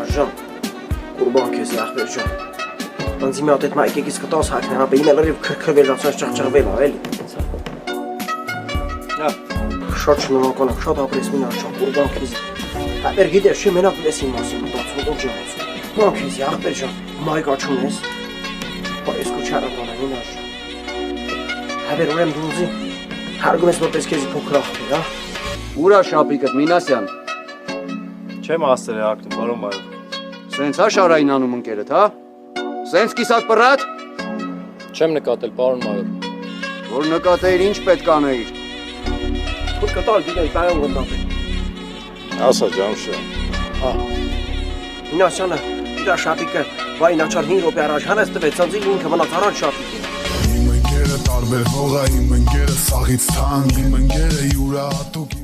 Մինարժան, Կուրբան քեզ ախպերջան։ Անձի մի հատ այդ մայկեկից կտաս հակն հապե իմ լրիվ քրքրվել ասած ճղճղվել էլի։ Շատ շնորհակալ եմ, շատ ապրես Մինարժան, Կուրբան քեզ։ Հապեր գիտես, չի մենակ լես իմ մասին մտածում ու ջանց։ Կուրբան քեզ ախպերջան, մայք աչում ես։ Բայց քուչարական է Մինարժան։ Հապեր ուրեմ դուզի։ Հարգում ես որպես քեզի փոքր ախպեր, հա։ Ուրա շապիկդ Մինասյան։ Չեմ ասել ակտում, պարոն Մայր։ Սենց հա Շարային անում ընկերդ, հա։ Սենց կիսատ պռատ։ Չեմ նկատել, պարոն Մայր։ Որ նկատեիր ինչ պետք անեիր։ Որ կտալ դիգай պայան գնդապել։ Ասա Ջամշե։ Հա։ Մինասյանը իր շապիկը վայն աչար 5 րոպե առաջ հանեց տվեց, անձի ինքը մնաց առաջ շապիկը։ Իմ ընկերը տարբեր հողա, իմ ընկերը սաղից թանկ, իմ ընկերը յուրահատուկ